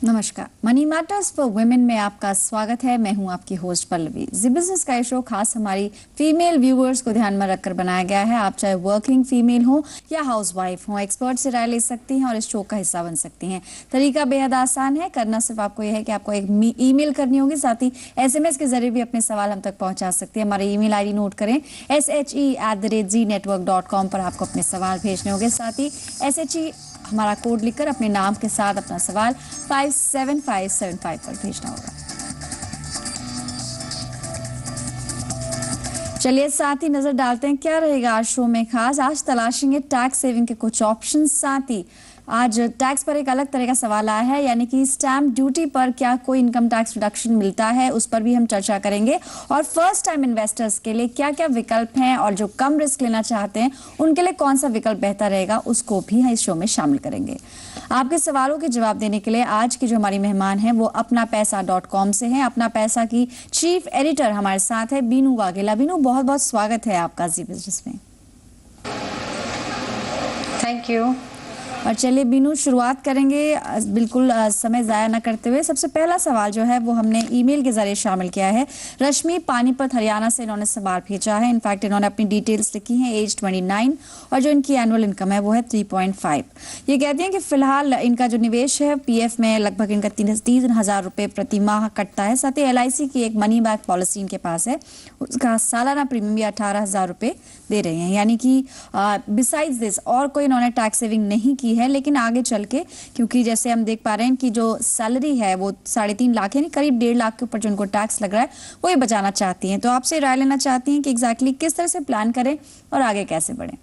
नमस्कार, money matters for women में आपका स्वागत है। मैं हूं आपकी होस्ट पल्लवी। जी बिजनेस का ये शो खास हमारी फीमेल व्यूअर्स को ध्यान में रखकर बनाया गया है। आप चाहे वर्किंग फीमेल हो या हाउसवाइफ हो, एक्सपर्ट से राय ले सकती हैं और इस शो का हिस्सा बन सकती हैं। तरीका बेहद आसान है। करना सिर्फ आपको यह है कि आपको एक ईमेल करनी होगी, साथ ही SMS के जरिए भी अपने सवाल हम तक पहुंचा सकते हैं। हमारा ईमेल ID नोट करें, SHE@ZNetwork.com पर आपको अपने सवाल भेजने होंगे। साथ ही SHE हमारा कोड लिखकर अपने नाम के साथ अपना सवाल 57575 पर भेजना होगा। चलिए साथ ही नजर डालते हैं क्या रहेगा आज शो में खास। आज तलाशेंगे टैक्स सेविंग के कुछ ऑप्शन। साथ ही आज टैक्स पर एक अलग तरह का सवाल आया है, यानी कि स्टैम्प ड्यूटी पर क्या कोई इनकम टैक्स रिडक्शन मिलता है, उस पर भी हम चर्चा करेंगे। और फर्स्ट टाइम इन्वेस्टर्स के लिए क्या क्या विकल्प हैं और जो कम रिस्क लेना चाहते हैं उनके लिए कौन सा विकल्प बेहतर रहेगा, उसको भी इस शो में शामिल करेंगे। आपके सवालों के जवाब देने के लिए आज की जो हमारी मेहमान है वो अपनापैसा.com से है। अपना पैसा की चीफ एडिटर हमारे साथ है बीनू वाघेला। बीनू, बहुत बहुत स्वागत है आपका जी बिजनेस में। Thank you. और चलिए बीनू, शुरुआत करेंगे बिल्कुल समय ज़ाया न करते हुए। सबसे पहला सवाल जो है वो हमने ईमेल के जरिए शामिल किया है। रश्मि पानीपत हरियाणा से इन्होंने सवाल भेजा है। इनफैक्ट इन्होंने अपनी डिटेल्स लिखी हैं, एज 29 और जो इनकी एनुअल इनकम है वो है 3.5। ये कहती हैं कि फिलहाल इनका जो निवेश है PF में लगभग इनका 30,000 रुपये प्रति माह कटता है। साथ ही LIC की एक मनी बैक पॉलिसी इनके पास है, उसका सालाना प्रीमियम भी 18,000 रुपये दे रहे हैं। यानी कि बिसाइड्स दिस और कोई इन्होंने टैक्स सेविंग नहीं की है। लेकिन आगे चल के, क्योंकि जैसे हम देख पा रहे हैं कि जो सैलरी है वो 3.5 लाख यानी करीब 1.5 लाख के ऊपर जो उनको टैक्स लग रहा है वो ये बचाना चाहती हैं। तो आपसे राय लेना चाहती हैं कि एग्जैक्टली किस तरह से प्लान करें और आगे कैसे बढ़ें।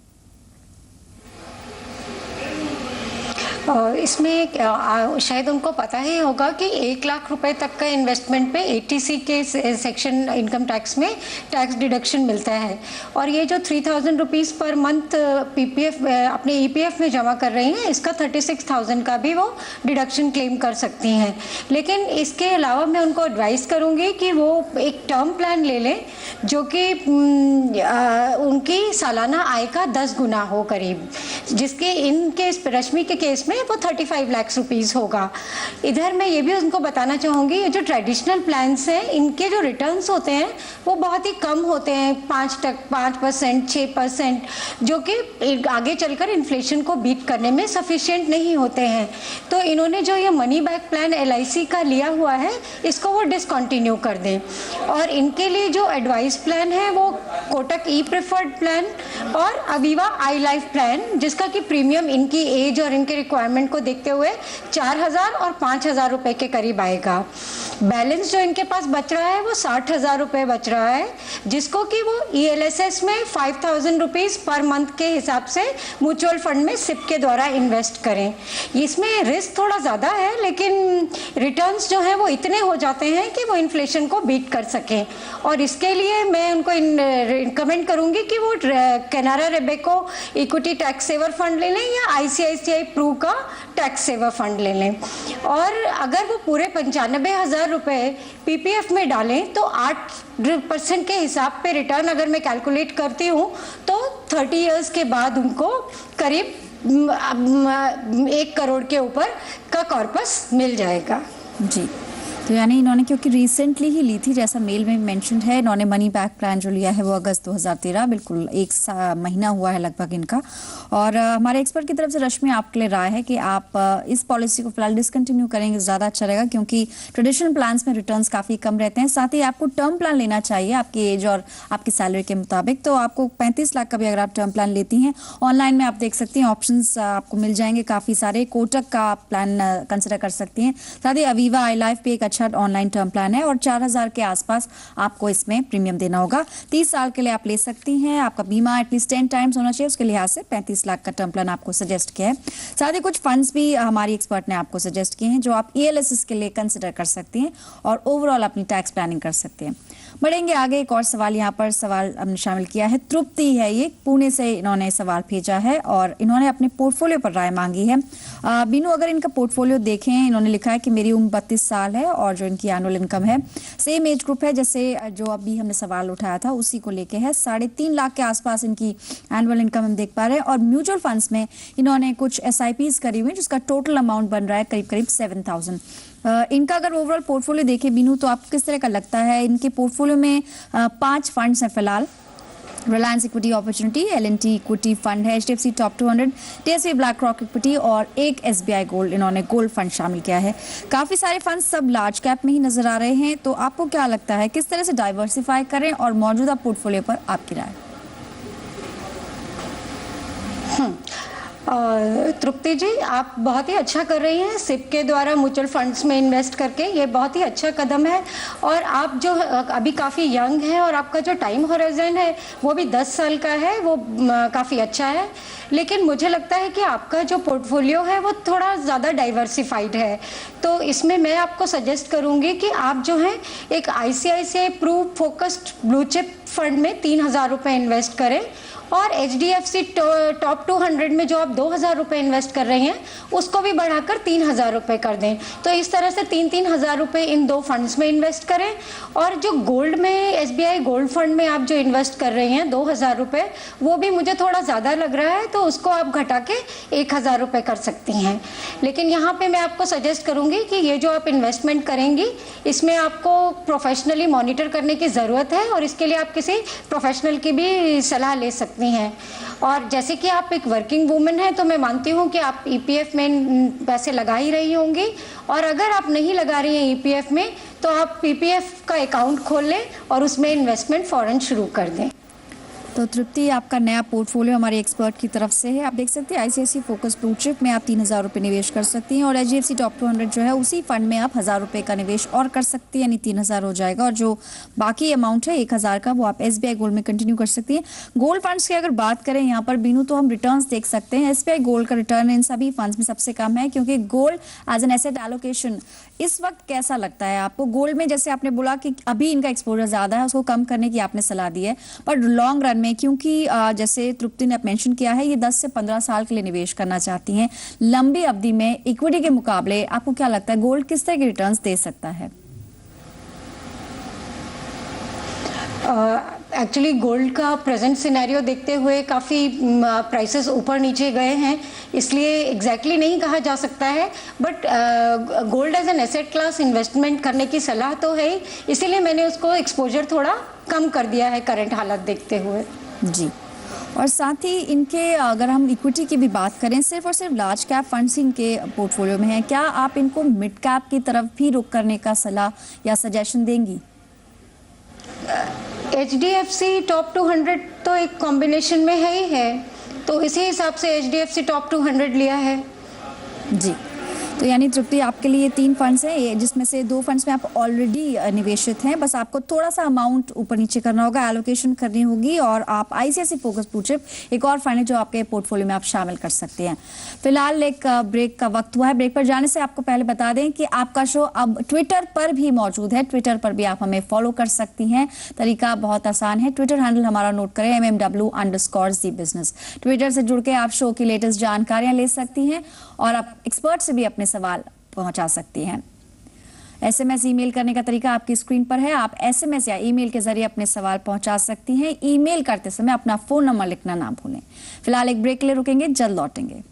इसमें शायद उनको पता ही होगा कि 1 लाख रुपए तक का इन्वेस्टमेंट पे ATC के सेक्शन इनकम टैक्स में टैक्स डिडक्शन मिलता है। और ये जो 3,000 रुपीज़ पर मंथ PPF अपने EPF में जमा कर रही हैं, इसका 36,000 का भी वो डिडक्शन क्लेम कर सकती हैं। लेकिन इसके अलावा मैं उनको एडवाइस करूँगी कि वो एक टर्म प्लान ले लें जो कि उनकी सालाना आय का 10 गुना हो करीब, जिसके इनके रश्मि के केस में वो 35 लाख रुपीस होगा। इधर मैं ये भी उनको बताना चाहूँगी, ये जो ट्रेडिशनल प्लान्स हैं इनके जो रिटर्न्स होते हैं वो बहुत ही कम होते हैं, 5%, 6%, जो कि आगे चलकर इन्फ्लेशन को बीट करने में सफिशिएंट नहीं होते हैं। तो इन्होंने जो ये मनी बैक प्लान LIC का लिया हुआ है इसको वो डिसकंटिन्यू कर दें। और इनके लिए जो एडवाइस प्लान है वो कोटक ई प्रेफर्ड प्लान और अवीवा आई लाइफ प्लान, जिसका कि प्रीमियम इनकी एज और इनके रिक्वायरमेंट को देखते हुए 4,000 और 5,000 रुपए के करीब आएगा। बैलेंस जो इनके पास बच रहा है वो 60,000 रुपए बच रहा है, जिसको कि वो ELSS में 5,000 रुपीज पर मंथ के हिसाब से म्यूचुअल फंड में SIP के द्वारा इन्वेस्ट करें। इसमें रिस्क थोड़ा ज़्यादा है लेकिन रिटर्न्स जो है वो इतने हो जाते हैं कि वो इन्फ्लेशन को बीट कर सकें। और इसके लिए मैं उनको रिकमेंड करूंगी कि वो Canara Robeco equity tax saver fund ले लें या ICICI प्रू का टैक्स सेवर फंड ले लें। और अगर वो पूरे 95,000 रुपये PPF में डालें तो 8% के हिसाब पे रिटर्न अगर मैं कैलकुलेट करती हूँ तो 30 इयर्स के बाद उनको करीब 1 करोड़ के ऊपर का कॉर्पस मिल जाएगा। जी, तो यानी इन्होंने क्योंकि रिसेंटली ही ली थी, जैसा मेल में मेंशन है, इन्होंने मनी बैक प्लान जो लिया है वो अगस्त 2013, बिल्कुल 1 महीना हुआ है लगभग इनका। और हमारे एक्सपर्ट की तरफ से रश्मि आपके लिए राय है कि आप इस पॉलिसी को फिलहाल डिसकंटिन्यू करेंगे ज़्यादा अच्छा रहेगा, क्योंकि ट्रेडिशनल प्लान्स में रिटर्न्स काफ़ी कम रहते हैं। साथ ही आपको टर्म प्लान लेना चाहिए आपकी एज और आपकी सैलरी के मुताबिक। तो आपको 35 लाख का भी अगर आप टर्म प्लान लेती हैं, ऑनलाइन में आप देख सकती हैं, ऑप्शंस आपको मिल जाएंगे काफ़ी सारे। कोटक का आप प्लान कंसिडर कर सकती हैं। साथ ही अवीवा आई लाइफ भी एक अच्छा ऑनलाइन टर्म प्लान है और 4,000 के आसपास आपको इसमें प्रीमियम देना होगा। 30 साल के लिए आप ले सकती हैं। आपका बीमा एटलीस्ट 10 टाइम्स होना चाहिए, उसके लिहाज से 35 लाख का टर्म प्लान आपको सजेस्ट किया है। साथ ही कुछ फंड्स भी हमारी एक्सपर्ट ने आपको सजेस्ट किए हैं जो आप ELSS के लिए कंसिडर कर सकती हैं और ओवरऑल अपनी टैक्स प्लानिंग कर सकते हैं। बढ़ेंगे आगे। एक और सवाल यहाँ पर सवाल हमने शामिल किया है। तृप्ति है, ये पुणे से इन्होंने सवाल भेजा है और इन्होंने अपने पोर्टफोलियो पर राय मांगी है। बीनू, अगर इनका पोर्टफोलियो देखें, इन्होंने लिखा है कि मेरी उम्र 32 साल है और जो इनकी एनुअल इनकम है सेम एज ग्रुप है जैसे जो अभी हमने सवाल उठाया था उसी को लेके है। 3.5 लाख के आसपास इनकी एनुअल इनकम हम देख पा रहे हैं और म्यूचुअल फंड्स में इन्होंने कुछ SIPs करी हुई जिसका टोटल अमाउंट बन रहा है करीब करीब 7,000। इनका अगर ओवरऑल पोर्टफोलियो देखें बीनू, तो आपको किस तरह का लगता है? इनके पोर्टफोलियो में 5 फंड्स हैं फिलहाल। Reliance equity opportunity, L&T equity fund है, HDFC top 200, TSV black rock equity और एक SBI गोल्ड, इन्होंने गोल्ड फंड शामिल किया है। काफी सारे फंड सब लार्ज कैप में ही नजर आ रहे हैं, तो आपको क्या लगता है किस तरह से डाइवर्सिफाई करें और मौजूदा पोर्टफोलियो पर आपकी राय? तृप्ति जी, आप बहुत ही अच्छा कर रही हैं सिप के द्वारा म्यूचुअल फंड्स में इन्वेस्ट करके। ये बहुत ही अच्छा कदम है और आप जो अभी काफ़ी यंग हैं और आपका जो टाइम होराइजन है वो भी 10 साल का है, वो काफ़ी अच्छा है। लेकिन मुझे लगता है कि आपका जो पोर्टफोलियो है वो थोड़ा ज़्यादा डाइवर्सिफाइड है, तो इसमें मैं आपको सजेस्ट करूँगी कि आप जो है एक ICICI Pru focused blue chip fund में 3,000 रुपये इन्वेस्ट करें और HDFC टॉप 200 में जो आप 2,000 रुपये इन्वेस्ट कर रहे हैं उसको भी बढ़ाकर 3,000 रुपये कर दें। तो इस तरह से 3,000 रुपये इन 2 फंड्स में इन्वेस्ट करें। और जो गोल्ड में SBI गोल्ड फंड में आप जो इन्वेस्ट कर रहे हैं 2,000 रुपये, वो भी मुझे थोड़ा ज़्यादा लग रहा है, तो उसको आप घटा के 1,000 रुपये कर सकती हैं। लेकिन यहाँ पर मैं आपको सजेस्ट करूँगी कि ये जो आप इन्वेस्टमेंट करेंगी इसमें आपको प्रोफेशनली मॉनिटर करने की ज़रूरत है और इसके लिए आप किसी प्रोफेशनल की भी सलाह ले सकती हैं। और जैसे कि आप एक वर्किंग वूमेन हैं, तो मैं मानती हूँ कि आप EPF में पैसे लगा ही रही होंगी, और अगर आप नहीं लगा रही हैं EPF में तो आप PPF का अकाउंट खोल लें और उसमें इन्वेस्टमेंट फ़ौरन शुरू कर दें। तो तृप्ति, आपका नया पोर्टफोलियो हमारे एक्सपर्ट की तरफ से है। आप देख सकते हैं ICICI फोकस ब्लू चिप में आप 3,000 रुपये निवेश कर सकती हैं और HDFC टॉप 200 जो है उसी फंड में आप 1,000 रुपये का निवेश और कर सकती हैं, यानी 3,000 हो जाएगा। और जो बाकी अमाउंट है 1,000 का, वो आप SBI गोल्ड में कंटिन्यू कर सकती हैं। गोल्ड फंड्स की अगर बात करें यहाँ पर बीनू, तो हम रिटर्न्स देख सकते हैं। SBI गोल्ड का रिटर्न इन सभी फंड्स में सबसे कम है, क्योंकि gold as an asset allocation इस वक्त कैसा लगता है आपको? गोल्ड में जैसे आपने बोला कि अभी इनका एक्सपोजर ज़्यादा है, उसको कम करने की आपने सलाह दी है, पर लॉन्ग रन में, क्योंकि जैसे तृप्ति ने मेंशन किया है, ये 10 से 15 साल के लिए निवेश करना चाहती हैं, लंबी अवधि में इक्विटी के मुकाबले आपको क्या लगता है गोल्ड किस तरह के रिटर्न्स दे सकता है? एक्चुअली गोल्ड का प्रेजेंट सिनेरियो देखते हुए काफ़ी प्राइसेस ऊपर नीचे गए हैं, इसलिए एग्जैक्टली नहीं कहा जा सकता है, but gold as an asset class investment करने की सलाह तो है ही, इसीलिए मैंने उसको एक्सपोजर थोड़ा कम कर दिया है करंट हालत देखते हुए जी। और साथ ही इनके अगर हम इक्विटी की भी बात करें, सिर्फ और सिर्फ लार्ज कैप फंड्स इनके पोर्टफोलियो में है, क्या आप इनको मिड कैप की तरफ भी रुख करने का सलाह या सजेशन देंगी? HDFC टॉप 200 तो एक कॉम्बिनेशन में है ही है, तो इसी हिसाब से HDFC टॉप 200 लिया है जी। तो यानी तृप्ति, आपके लिए 3 फंड्स हैं, जिसमें से 2 फंड्स में आप ऑलरेडी निवेशित हैं, बस आपको थोड़ा सा अमाउंट ऊपर नीचे करना होगा, एलोकेशन करनी होगी, और आप ICICI फोकस ब्लू चिप एक और फंड है जो आपके पोर्टफोलियो में आप शामिल कर सकते हैं। फिलहाल एक ब्रेक का वक्त हुआ है। ब्रेक पर जाने से आपको पहले बता दें कि आपका शो अब ट्विटर पर भी मौजूद है। ट्विटर पर भी आप हमें फॉलो कर सकती हैं। तरीका बहुत आसान है, ट्विटर हैंडल हमारा नोट करें, MMW_the_business। ट्विटर से जुड़ के आप शो की लेटेस्ट जानकारियां ले सकती हैं और आप एक्सपर्ट से भी अपने सवाल पहुंचा सकती हैं। SMS ईमेल करने का तरीका आपकी स्क्रीन पर है। आप SMS या ईमेल के जरिए अपने सवाल पहुंचा सकती हैं। ईमेल करते समय अपना फोन नंबर लिखना ना भूलें। फिलहाल एक ब्रेक के लिए रुकेंगे, जल्द लौटेंगे।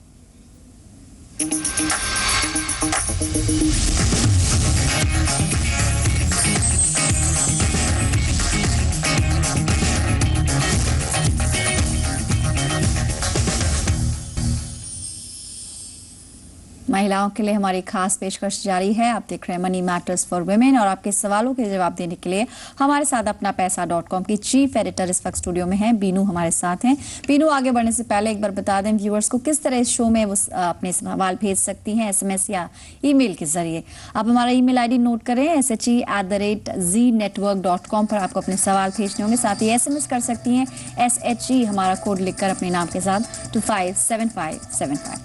महिलाओं के लिए हमारी खास पेशकश जारी है। आप देख रहे हैं मनी मैटर्स फॉर वुमेन और आपके सवालों के जवाब देने के लिए हमारे साथ अपना पैसा.com की चीफ एडिटर इस वक्त स्टूडियो में है, बीनू हमारे साथ हैं। बीनू, आगे बढ़ने से पहले एक बार बता दें व्यूअर्स को किस तरह इस शो में वो अपने सवाल भेज सकती हैं, SMS या ईमेल के जरिए। आप हमारा ईमेल ID नोट करें, SHE@znetwork.com पर आपको अपने सवाल भेजने होंगे। साथ ही SMS कर सकती हैं SHE हमारा कोड लिखकर अपने नाम के साथ 257575।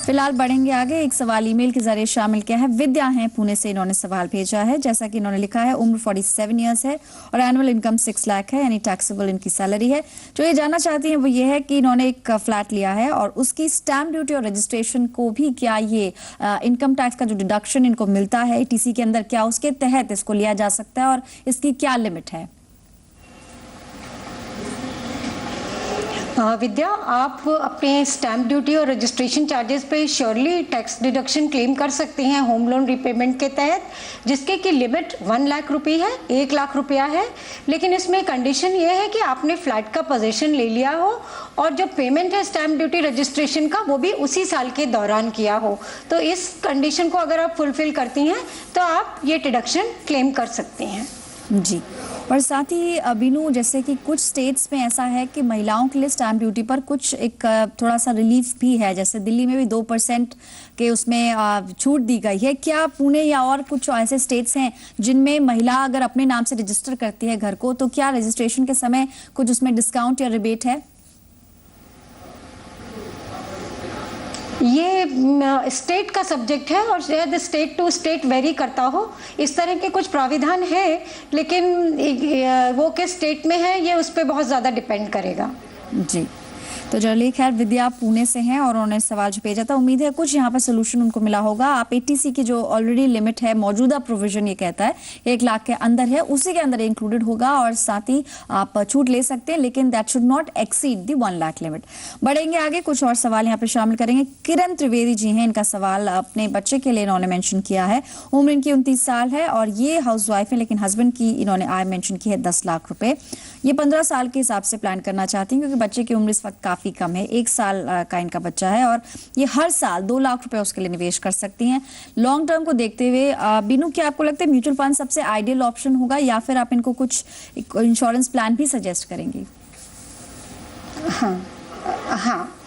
फिलहाल बढ़ेंगे आगे। एक सवाल ईमेल के जरिए शामिल किया है। विद्या है पुणे से, इन्होंने सवाल भेजा है। जैसा कि इन्होंने लिखा है, उम्र 47 ईयर्स है और एनुअल इनकम 6 लाख है, यानी टैक्सेबल इनकी सैलरी है। जो ये जानना चाहती हैं वो ये है कि इन्होंने एक फ्लैट लिया है और उसकी स्टैम्प ड्यूटी और रजिस्ट्रेशन को भी क्या ये इनकम टैक्स का जो डिडक्शन इनको मिलता है टीसी के अंदर, क्या उसके तहत इसको लिया जा सकता है और इसकी क्या लिमिट है? विद्या, आप अपने स्टैम्प ड्यूटी और रजिस्ट्रेशन चार्जेस पे श्योरली टैक्स डिडक्शन क्लेम कर सकते हैं होम लोन रिपेमेंट के तहत, जिसके की लिमिट 1 लाख रुपए है, 1 लाख रुपया है। लेकिन इसमें कंडीशन ये है कि आपने फ्लैट का पोजीशन ले लिया हो और जो पेमेंट है स्टैम्प ड्यूटी रजिस्ट्रेशन का वो भी उसी साल के दौरान किया हो। तो इस कंडीशन को अगर आप फुलफिल करती हैं तो आप ये डिडक्शन क्लेम कर सकती हैं जी। और साथ ही बीनू, जैसे कि कुछ स्टेट्स में ऐसा है कि महिलाओं के लिए स्टैम्प ड्यूटी पर कुछ एक थोड़ा सा रिलीफ भी है, जैसे दिल्ली में भी 2% के उसमें छूट दी गई है। क्या पुणे या और कुछ ऐसे स्टेट्स हैं जिनमें महिला अगर अपने नाम से रजिस्टर करती है घर को, तो क्या रजिस्ट्रेशन के समय कुछ उसमें डिस्काउंट या रिबेट है? ये स्टेट का सब्जेक्ट है और शायद स्टेट टू स्टेट वेरी करता हो। इस तरह के कुछ प्राविधान है, लेकिन वो किस स्टेट में है ये उस पर बहुत ज़्यादा डिपेंड करेगा। जी, तो चलिए, खैर विद्या पुणे से हैं और उन्होंने सवाल जो भेजा था, उम्मीद है कुछ यहाँ पर सोल्यूशन उनको मिला होगा। आप एटीसी की जो ऑलरेडी लिमिट है, मौजूदा प्रोविजन ये कहता है 1 लाख के अंदर है, उसी के अंदर इंक्लूडेड होगा और साथ ही आप छूट ले सकते हैं, लेकिन that should not exceed the 1 lakh limit. बढ़ेंगे आगे, कुछ और सवाल यहाँ पे शामिल करेंगे। किरण त्रिवेदी जी हैं, इनका सवाल अपने बच्चे के लिए इन्होंने मेंशन किया है। उम्र इनकी 29 साल है और ये हाउस वाइफ है, लेकिन हस्बैंड की इन्होंने आय मेंशन की है 10 लाख रुपए। ये 15 साल के हिसाब से प्लान करना चाहती हैं, क्योंकि बच्चे की उम्र इस वक्त काफी कम है, 1 साल का इनका बच्चा है और ये हर साल 2 लाख रुपए उसके लिए निवेश कर सकती हैं। लॉन्ग टर्म को देखते हुए बीनू, क्या आपको लगता है म्यूचुअल फंड सबसे आइडियल ऑप्शन होगा या फिर आप इनको कुछ इंश्योरेंस प्लान भी सजेस्ट करेंगी? हाँ,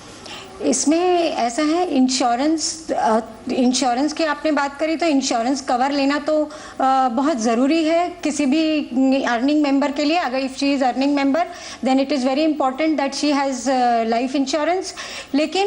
इसमें ऐसा है, इंश्योरेंस की आपने बात करी तो इंश्योरेंस कवर लेना तो बहुत ज़रूरी है किसी भी अर्निंग मेंबर के लिए। अगर if she is earning member then it is very important that she has life insurance. लेकिन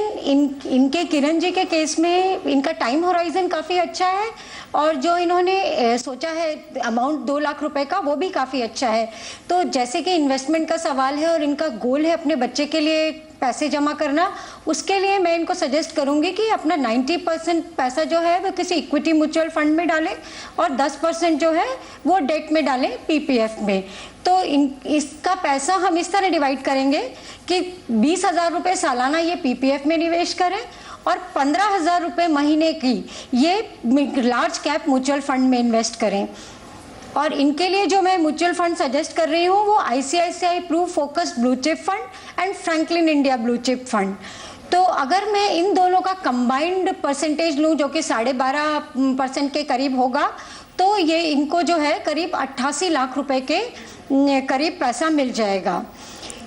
इनके किरण जी के केस में इनका टाइम होराइजन काफ़ी अच्छा है और जो इन्होंने सोचा है अमाउंट 2 लाख रुपए का, वो भी काफ़ी अच्छा है। तो जैसे कि इन्वेस्टमेंट का सवाल है और इनका गोल है अपने बच्चे के लिए पैसे जमा करना, उसके लिए मैं इनको सजेस्ट करूंगी कि अपना 90% पैसा जो है वो किसी इक्विटी म्यूचुअल फंड में डालें और 10% जो है वो डेट में डालें, पीपीएफ में। तो इसका पैसा हम इस तरह डिवाइड करेंगे कि 20,000 रुपये सालाना ये पीपीएफ में निवेश करें और 15,000 रुपये महीने की ये लार्ज कैप म्यूचुअल फंड में इन्वेस्ट करें। और इनके लिए जो मैं म्यूचुअल फंड सजेस्ट कर रही हूँ वो ICICI Pru focused blue chip fund and Franklin India blue chip fund. तो अगर मैं इन दोनों का कंबाइंड परसेंटेज लूँ जो कि 12.5% के करीब होगा, तो ये इनको जो है करीब 88 लाख रुपए के करीब पैसा मिल जाएगा।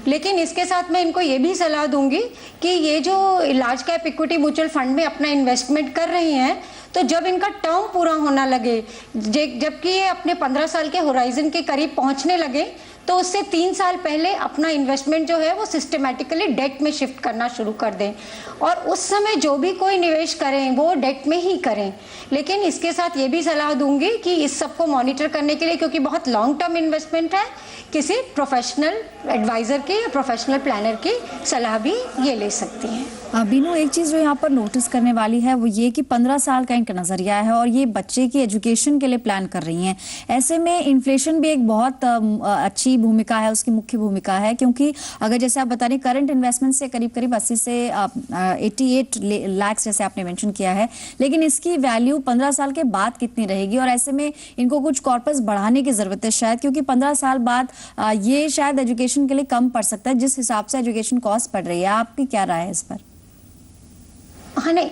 लेकिन इसके साथ मैं इनको ये भी सलाह दूंगी कि ये जो large cap equity mutual fund में अपना इन्वेस्टमेंट कर रही हैं, तो जब इनका टर्म पूरा होना लगे, जबकि ये अपने 15 साल के होराइजन के करीब पहुंचने लगे, तो उससे 3 साल पहले अपना इन्वेस्टमेंट जो है वो सिस्टमेटिकली डेट में शिफ्ट करना शुरू कर दें और उस समय जो भी कोई निवेश करें वो डेट में ही करें। लेकिन इसके साथ ये भी सलाह दूंगी कि इस सब को मॉनिटर करने के लिए, क्योंकि बहुत लॉन्ग टर्म इन्वेस्टमेंट है, किसी प्रोफेशनल एडवाइजर की या प्रोफेशनल प्लानर की सलाह भी ये ले सकती हैं। बीनू, एक चीज़ जो यहाँ पर नोटिस करने वाली है वो ये कि 15 साल का इनका नज़रिया है और ये बच्चे की एजुकेशन के लिए प्लान कर रही हैं। ऐसे में इन्फ्लेशन भी एक बहुत अच्छी भूमिका है, उसकी मुख्य भूमिका है, क्योंकि अगर जैसे आप बता रही करंट इन्वेस्टमेंट से करीब 80 से 88 लाख जैसे आपने मेंशन किया है, लेकिन इसकी वैल्यू 15 साल के बाद कितनी रहेगी? और ऐसे में इनको कुछ कॉर्पस बढ़ाने की ज़रूरत है शायद, क्योंकि 15 साल बाद ये शायद एजुकेशन के लिए कम पड़ सकता है जिस हिसाब से एजुकेशन कॉस्ट पड़ रही है। आपकी क्या राय है इस पर? हाँ, नहीं,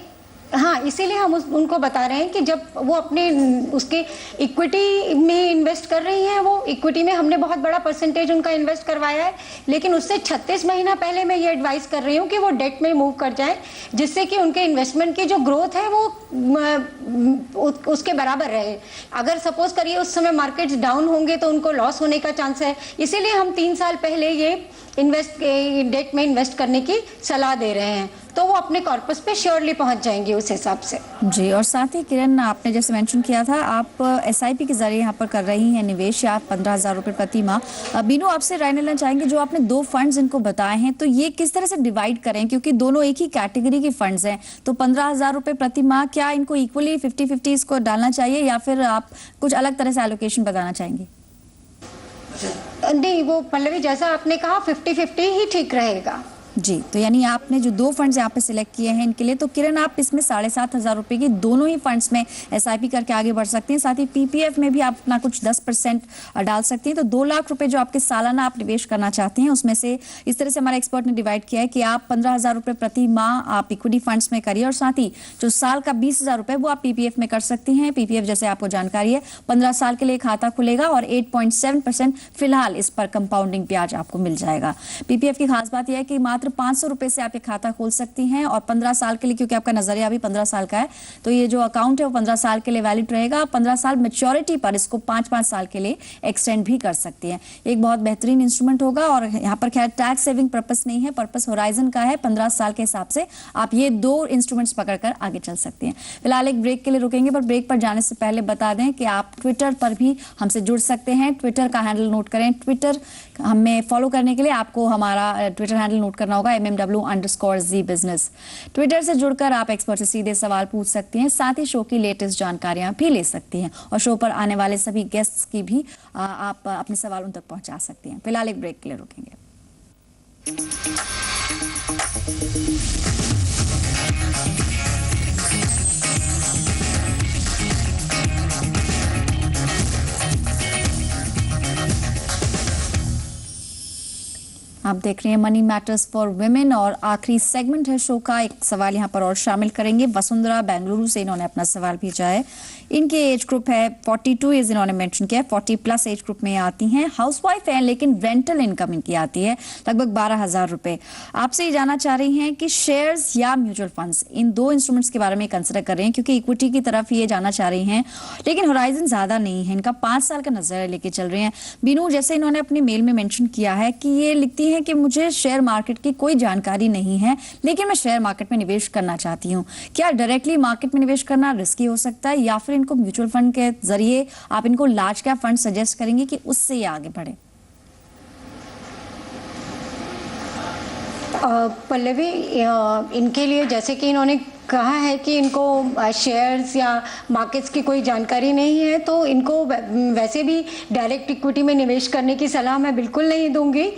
हाँ, इसीलिए हम उनको बता रहे हैं कि जब वो अपने उसके इक्विटी में इन्वेस्ट कर रही हैं, वो इक्विटी में हमने बहुत बड़ा परसेंटेज उनका इन्वेस्ट करवाया है, लेकिन उससे 36 महीना पहले मैं ये एडवाइस कर रही हूँ कि वो डेट में मूव कर जाएं, जिससे कि उनके इन्वेस्टमेंट की जो ग्रोथ है वो उसके बराबर रहे। अगर सपोज करिए उस समय मार्केट्स डाउन होंगे तो उनको लॉस होने का चांस है, इसीलिए हम 3 साल पहले ये डेट में इन्वेस्ट करने की सलाह दे रहे हैं। तो वो अपने कॉर्पस पे श्योरली पहुंच जाएंगे उस हिसाब से। जी, और साथ ही किरण, आपने जैसे मेंशन किया था आप एसआईपी के जरिए यहाँ पर कर रही हैं निवेश, या 15,000 रुपये प्रति माह। बीनू, आपसे राय लेना चाहेंगे, जो आपने 2 फंड्स इनको बताए हैं, तो ये किस तरह से डिवाइड करें, क्योंकि दोनों एक ही कैटेगरी के फंड्स हैं, तो 15,000 रुपये प्रति माह, क्या इनको इक्वली 50-50 इसको डालना चाहिए, या फिर आप कुछ अलग तरह से एलोकेशन बताना चाहेंगे? नहीं, वो पल्लवी जैसा आपने कहा 50-50 ही ठीक रहेगा। जी, तो यानी आपने जो 2 फंड्स यहाँ पे सिलेक्ट किए हैं इनके लिए, तो किरण आप इसमें 7,500 रुपये की दोनों ही फंड्स में एसआईपी करके आगे बढ़ सकती हैं। साथ ही पीपीएफ में भी आप अपना कुछ 10% डाल सकती हैं। तो 2 लाख रुपए जो आपके सालाना आप निवेश करना चाहते हैं, उसमें से इस तरह से हमारे एक्सपर्ट ने डिवाइड किया है कि आप 15,000 रुपये प्रति माह आप इक्विटी फंड्स में करिए, और साथ ही जो साल का 20,000 रुपये वो आप पीपीएफ में कर सकती हैं। पीपीएफ जैसे आपको जानकारी है 15 साल के लिए खाता खुलेगा और 8.7% फिलहाल इस पर कंपाउंडिंग ब्याज आपको मिल जाएगा। पीपीएफ की खास बात यह है कि मात्र 500 रुपए से आप एक खाता खोल सकती हैं, और 15 साल के लिए, क्योंकि आपका नजरिया अभी 15 साल का है, तो ये जो अकाउंट है वो 15 साल के लिए वैलिड रहेगा। 15 साल मैच्योरिटी पर इसको 5-5 साल के लिए एक्सटेंड भी कर सकती हैं। एक बहुत बेहतरीन इंस्ट्रूमेंट होगा, और यहाँ पर खैर टैक्स सेविंग पर्पस नहीं है, पर्पस होराइजन का है। 15 साल के हिसाब से आप ये 2 इंस्ट्रूमेंट्स पकड़कर आगे चल सकते हैं। फिलहाल एक ब्रेक के लिए रुकेंगे, पर ब्रेक पर जाने से पहले बता दें कि आप ट्विटर पर भी हमसे जुड़ सकते हैं। ट्विटर का हैंडल नोट करें, ट्विटर हमें फॉलो करने के लिए आपको हमारा ट्विटर हैंडल नोट करना होगा, MMW_Z business। ट्विटर से जुड़कर आप एक्सपर्ट से सीधे सवाल पूछ सकती हैं, साथ ही शो की लेटेस्ट जानकारियां भी ले सकती हैं, और शो पर आने वाले सभी गेस्ट्स की भी आप अपने सवाल उन तक पहुंचा सकती हैं। फिलहाल एक ब्रेक के लिए रुकेंगे। आप देख रहे हैं मनी मैटर्स फॉर वुमेन, और आखिरी सेगमेंट है शो का। एक सवाल यहाँ पर और शामिल करेंगे। वसुंधरा बेंगलुरु से इन्होंने अपना सवाल भेजा है। इनके एज ग्रुप है 42 एज, इन्होंने मेंशन किया है। 40+ एज ग्रुप में आती हैं, हाउसवाइफ हैं, लेकिन रेंटल इनकम इनकी आती है लगभग 12,000 रुपए। आपसे ये जानना चाह रही हैं कि शेयर्स या म्यूचुअल फंड्स, इन 2 इंस्ट्रूमेंट्स के बारे में कंसिडर कर रहे हैं, क्योंकि इक्विटी की तरफ ये जाना चाह रही हैं, लेकिन होराइजन ज्यादा नहीं है इनका, 5 साल का नजरिया लेके चल रहे हैं। बीनू, जैसे इन्होंने अपनी मेल में मेंशन किया है कि ये लिखती हैं कि मुझे शेयर मार्केट की कोई जानकारी नहीं है, लेकिन मैं शेयर मार्केट में निवेश करना चाहती हूँ। क्या डायरेक्टली मार्केट में निवेश करना रिस्की हो सकता है, या फिर इनको म्यूचुअल फंड के जरिए आप इनको लार्ज कैप फंड सजेस्ट करेंगे कि उससे ये आगे बढ़े? पल्लवी, इनके लिए जैसे कि इन्होंने कहा है कि इनको शेयर्स या मार्केट्स की कोई जानकारी नहीं है, तो इनको वैसे भी डायरेक्ट इक्विटी में निवेश करने की सलाह मैं बिल्कुल नहीं दूंगी।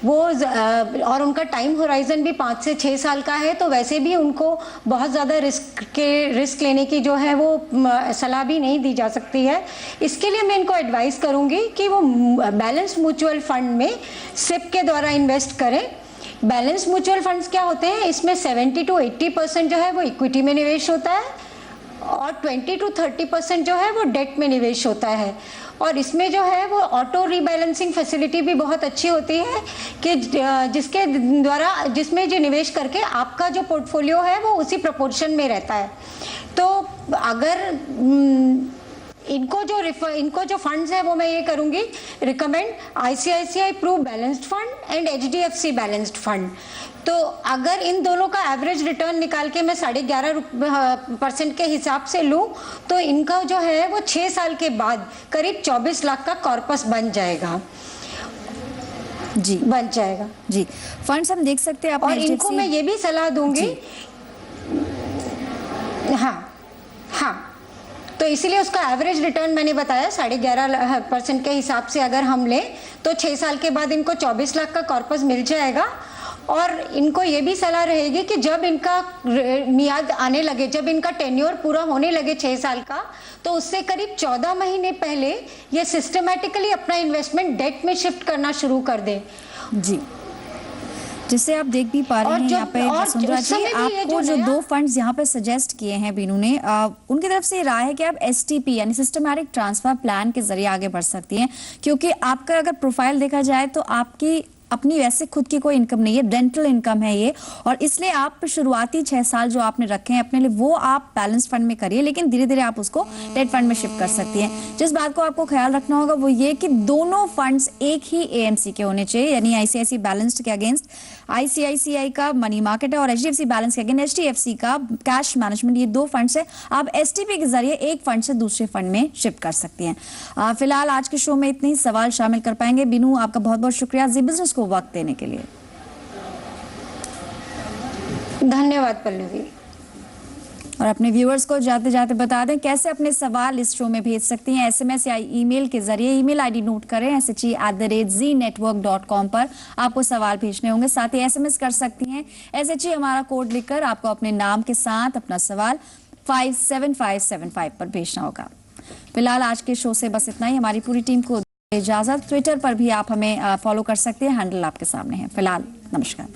वो और उनका टाइम होराइजन भी 5 से 6 साल का है, तो वैसे भी उनको बहुत ज़्यादा रिस्क लेने की जो है वो सलाह भी नहीं दी जा सकती है। इसके लिए मैं इनको एडवाइस करूँगी कि वो बैलेंस म्यूचुअल फंड में सिप के द्वारा इन्वेस्ट करें। बैलेंस म्यूचुअल फंड्स क्या होते हैं, इसमें 70 to 80% जो है वो इक्विटी में निवेश होता है, और 20 to 30% जो है वो डेट में निवेश होता है। और इसमें जो है वो ऑटो रीबैलेंसिंग फैसिलिटी भी बहुत अच्छी होती है कि जिसके द्वारा, जिसमें जो निवेश करके आपका जो पोर्टफोलियो है वो उसी प्रोपोर्शन में रहता है। तो अगर इनको जो फंड्स है वो मैं ये करूंगी recommend, ICICI Pru balanced fund and HDFC balanced fund. तो अगर इन दोनों का एवरेज रिटर्न निकाल के मैं 11.5% के हिसाब से लूं, तो इनका जो है वो 6 साल के बाद करीब 24 लाख का कॉर्पस बन जाएगा जी। फंड्स हम देख सकते हैं। और इनको मैं ये भी सलाह दूंगी, हाँ, तो इसीलिए उसका एवरेज रिटर्न मैंने बताया 11.5% के हिसाब से अगर हम लें तो 6 साल के बाद इनको 24 लाख का कॉर्पस मिल जाएगा। और इनको ये भी सलाह रहेगी कि जब इनका मियाद आने लगे, जब इनका टेन्योर पूरा होने लगे 6 साल का, तो उससे करीब 14 महीने पहले ये सिस्टमैटिकली अपना इन्वेस्टमेंट डेट में शिफ्ट करना शुरू कर दें। जी, जिससे आप देख भी पा रहे हैं यहाँ पे वसुंधरा जी, आपको जो 2 फंड्स यहाँ पे सजेस्ट किए हैं बीनू ने, उनकी तरफ से राय है कि आप STP यानी सिस्टमैटिक ट्रांसफर प्लान के जरिए आगे बढ़ सकती हैं, क्योंकि आपका अगर प्रोफाइल देखा जाए तो आपकी अपनी वैसे खुद की कोई इनकम नहीं है, रेंटल इनकम है ये, और इसलिए आप शुरुआती 6 साल जो आपने रखे हैं अपने लिए वो आप बैलेंस फंड में करिए, लेकिन धीरे धीरे आप उसको डेट फंड में शिफ्ट कर सकती हैं। जिस बात को आपको ख्याल रखना होगा वो ये कि दोनों फंड्स एक ही एएमसी के होने चाहिए, यानी आईसीआईसी बैलेंस्ड के अगेंस्ट आईसीआईसीआई का मनी मार्केट है और एचडीएफसी बैलेंस के अगेंस्ट एचडीएफसी का कैश मैनेजमेंट। ये दो फंड्स है, आप एसटीपी के जरिए एक फंड से दूसरे फंड में शिफ्ट कर सकती हैं। फिलहाल आज के शो में इतने ही सवाल शामिल कर पाएंगे। बिनू, आपका बहुत बहुत शुक्रिया जी बिजनेस को वक्त देने के लिए। धन्यवाद पल्लवी। और अपने व्यूअर्स को जाते जाते बता दें कैसे अपने सवाल इस शो में भेज सकती हैं। एसएमएस या ईमेल के जरिए ईमेल आईडी नोट करें SHE@ZNetwork.com पर आपको सवाल भेजने होंगे। साथ ही एसएमएस कर सकती हैं SHE हमारा कोड लिखकर आपको अपने नाम के साथ अपना सवाल 57575 पर भेजना होगा। फिलहाल आज के शो से बस इतना ही। हमारी पूरी टीम को इजाजत। ट्विटर पर भी आप हमें फॉलो कर सकते हैं, हैंडल आपके सामने है। फिलहाल नमस्कार।